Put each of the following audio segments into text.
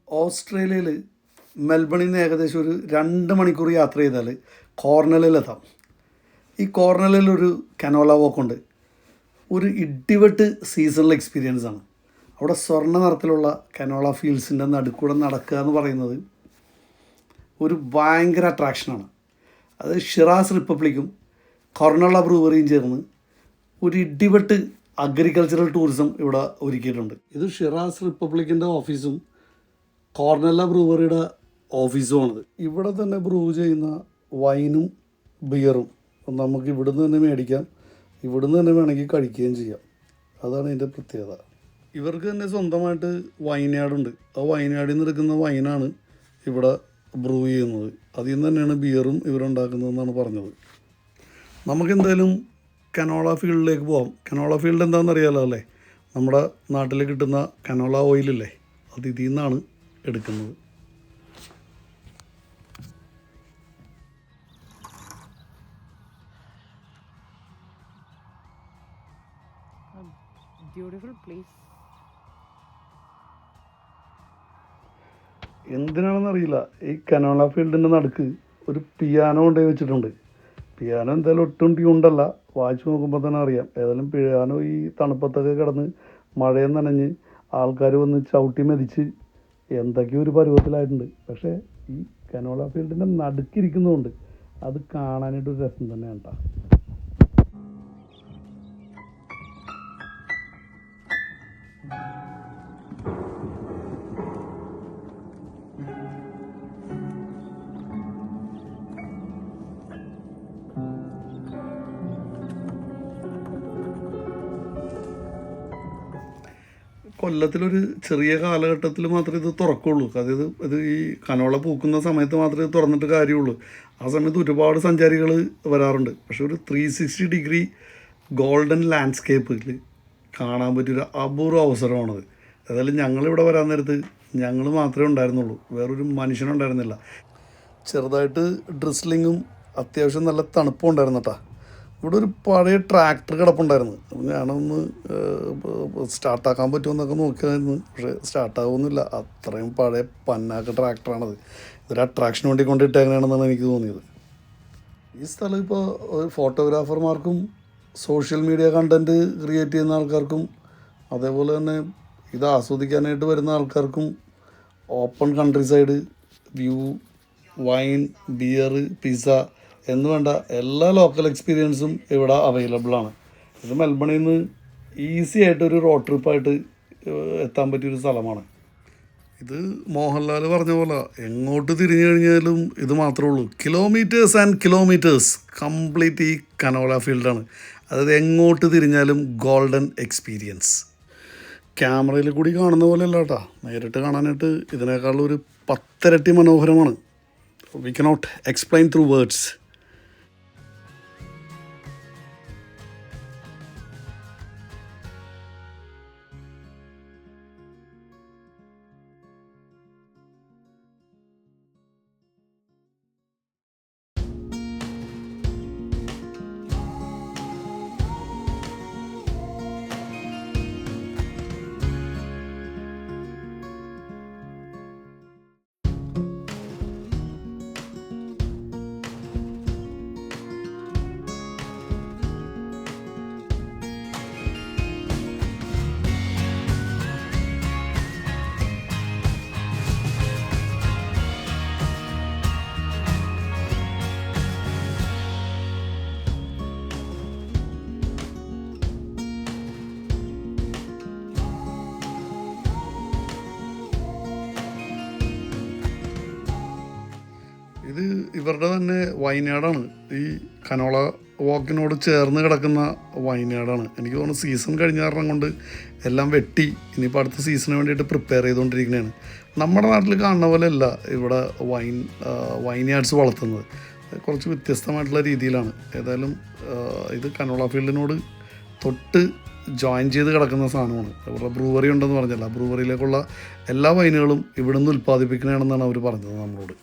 ഓസ്ട്രേലിയയിൽ മെൽബണിൽ നിന്ന് ഏകദേശം ഒരു 2 മണിക്കൂർ യാത്ര ചെയ്താൽ കോർണലിലെത്താം. ഈ കോർണലിലൊരു കനോല വോക്കുണ്ട്. ഒരു ഇടിവെട്ട് സീസണൽ എക്സ്പീരിയൻസ് ആണ്. അവിടെ സ്വർണ്ണ നിറത്തിലുള്ള കനോല ഫീൽഡ്സിൻ്റെ നടുക്കൂടെ നടക്കുക എന്ന് പറയുന്നത് ഒരു ഭയങ്കര അട്രാക്ഷനാണ്. അത് ഷിറാസ് റിപ്പബ്ലിക്കും കോർണല ബ്രൂവറിയും ചേർന്ന് ഒരു ഇടിവെട്ട് അഗ്രികൾച്ചറൽ ടൂറിസം ഇവിടെ ഒരുക്കിയിട്ടുണ്ട്. ഇത് ഷിറാസ് റിപ്പബ്ലിക്കിൻ്റെ ഓഫീസും കോർണല ബ്രൂവറിയുടെ ഓഫീസുമാണിത്. ഇവിടെ തന്നെ ബ്രൂ ചെയ്യുന്ന വൈനും ബിയറും നമുക്ക് ഇവിടുന്ന് തന്നെ മേടിക്കാം, ഇവിടുന്ന് തന്നെ വേണമെങ്കിൽ കഴിക്കുകയും ചെയ്യാം. അതാണ് ഇതിൻ്റെ പ്രത്യേകത. ഇവർക്ക് തന്നെ സ്വന്തമായിട്ട് വൈൻയാർഡുണ്ട്. ആ വൈൻയാർഡിൽ നിന്ന് എടുക്കുന്ന വൈനാണ് ഇവിടെ ബ്രൂ ചെയ്യുന്നത്. അതിൽ നിന്ന് തന്നെയാണ് ബിയറും ഇവരുണ്ടാക്കുന്നതെന്നാണ് പറഞ്ഞത്. നമുക്കെന്തായാലും കനോള ഫീൽഡിലേക്ക് പോകാം. കനോള ഫീൽഡ് എന്താണെന്ന് അറിയാമല്ലോ അല്ലേ? നമ്മുടെ നാട്ടിൽ കിട്ടുന്ന കനോള ഓയിലില്ലേ, അത് ഇതിൽ നിന്നാണ് എടുക്കുന്നത്. Beautiful place. എന്തിനാണെന്നറിയില്ല, ഈ കനോള ഫീൽഡിൻ്റെ നടുക്ക് ഒരു പിയാനോ കൊണ്ടുപോയി വെച്ചിട്ടുണ്ട്. പിയാനോ എന്തായാലും ഒട്ടും ട്യൂണ്ടല്ല, വായിച്ച് നോക്കുമ്പോൾ തന്നെ അറിയാം. ഏതായാലും പിയാനോ ഈ തണുപ്പത്തൊക്കെ കിടന്ന് മഴയും നനഞ്ഞ് ആൾക്കാർ വന്ന് ചവിട്ടി മെതിച്ച് എന്തൊക്കെയോ ഒരു പരുവത്തിലായിട്ടുണ്ട്. പക്ഷേ ഈ കനോള ഫീൽഡിൻ്റെ നടുക്കിരിക്കുന്നതുകൊണ്ട് അത് കാണാനായിട്ടൊരു രസം തന്നെയാണ് കേട്ടോ. കൊല്ലത്തിലൊരു ചെറിയ കാലഘട്ടത്തിൽ മാത്രമേ ഇത് തുറക്കുള്ളൂ. അതായത് ഇത് ഈ കനോള പൂക്കുന്ന സമയത്ത് മാത്രമേ തുറന്നിട്ട് കാര്യമുള്ളൂ. ആ സമയത്ത് ഒരുപാട് സഞ്ചാരികൾ വരാറുണ്ട്. പക്ഷെ ഒരു 360 ഡിഗ്രി ഗോൾഡൻ ലാൻഡ്സ്കേപ്പിൽ കാണാൻ പറ്റിയൊരു അപൂർവ അവസരമാണത്. ഏതായാലും ഞങ്ങളിവിടെ വരാൻ നേരത്ത് ഞങ്ങൾ മാത്രമേ ഉണ്ടായിരുന്നുള്ളൂ, വേറൊരു മനുഷ്യനുണ്ടായിരുന്നില്ല. ചെറുതായിട്ട് ഡ്രിസ്ലിങ്ങും അത്യാവശ്യം നല്ല തണുപ്പും ഉണ്ടായിരുന്നു കേട്ടോ. ഇവിടെ ഒരു പഴയ ട്രാക്ടർ കിടപ്പുണ്ടായിരുന്നു. അപ്പം ഞാനൊന്ന് സ്റ്റാർട്ടാക്കാൻ പറ്റുമെന്നൊക്കെ നോക്കിയായിരുന്നു. പക്ഷേ സ്റ്റാർട്ടാകുന്നില്ല. അത്രയും പഴയ പന്നാക്ക ട്രാക്ടറാണത്. ഇതൊരു അട്രാക്ഷന് വേണ്ടി കൊണ്ടിട്ടേങ്ങനെയാണെന്നാണ് എനിക്ക് തോന്നിയത്. ഈ സ്ഥലം ഇപ്പോൾ ഫോട്ടോഗ്രാഫർമാർക്കും സോഷ്യൽ മീഡിയ കണ്ടൻറ്റ് ക്രിയേറ്റ് ചെയ്യുന്ന ആൾക്കാർക്കും അതേപോലെ തന്നെ ഇത് ആസ്വദിക്കാനായിട്ട് വരുന്ന ആൾക്കാർക്കും open countryside view, wine, beer, pizza എന്ന് വേണ്ട എല്ലാ ലോക്കൽ എക്സ്പീരിയൻസും ഇവിടെ അവൈലബിൾ ആണ്. ഇത് മെൽബണിൽ നിന്ന് ഈസി ആയിട്ടൊരു റോഡ് ട്രിപ്പായിട്ട് എത്താൻ പറ്റിയൊരു സ്ഥലമാണ്. ഇത് മോഹൻലാൽ പറഞ്ഞ പോലെ എങ്ങോട്ട് തിരിഞ്ഞു കഴിഞ്ഞാലും ഇത് മാത്രമേ ഉള്ളൂ. കിലോമീറ്റേഴ്സ് ആൻഡ് കിലോമീറ്റേഴ്സ് കംപ്ലീറ്റ് ഈ കനോല ഫീൽഡാണ്. അതായത് എങ്ങോട്ട് തിരിഞ്ഞാലും ഗോൾഡൻ എക്സ്പീരിയൻസ്. ക്യാമറയിൽ കൂടി കാണുന്ന പോലെ അല്ല കേട്ടോ, നേരിട്ട് കാണാനായിട്ട് ഇതിനേക്കാളൊരു 10 ഇരട്ടി മനോഹരമാണ്. We cannot explain through words. ഇത് ഇവരുടെ തന്നെ വൈൻയാർഡാണ്. ഈ കനോള വാക്കിനോട് ചേർന്ന് കിടക്കുന്ന വൈൻയാർഡാണ്. എനിക്ക് തോന്നുന്നു സീസൺ കഴിഞ്ഞ കാരണം കൊണ്ട് എല്ലാം വെട്ടി ഇനിയിപ്പോൾ അടുത്ത സീസണിന് വേണ്ടിയിട്ട് പ്രിപ്പയർ ചെയ്തുകൊണ്ടിരിക്കുന്നതാണ്. നമ്മുടെ നാട്ടിൽ കാണുന്ന പോലെ അല്ല ഇവിടെ വൈൻയാർഡ്സ് വളർത്തുന്നത്. കുറച്ച് വ്യത്യസ്തമായിട്ടുള്ള രീതിയിലാണ്. ഏതായാലും ഇത് കനോള ഫീൽഡിനോട് തൊട്ട് ജോയിൻ ചെയ്ത് കിടക്കുന്ന സാധനമാണ്. ഇവിടെ ബ്രൂവറി ഉണ്ടെന്ന് പറഞ്ഞല്ലോ, ആ ബ്രൂവറിയിലേക്കുള്ള എല്ലാ വൈനുകളും ഇവിടെ നിന്ന് ഉൽപ്പാദിപ്പിക്കണമെന്നാണ് അവർ പറഞ്ഞത് നമ്മളോട്.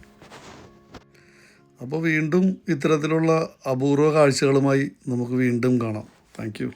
അപ്പോൾ വീണ്ടും ഇത്തരത്തിലുള്ള അപൂർവ കാഴ്ചകളുമായി നമുക്ക് വീണ്ടും കാണാം. Thank you.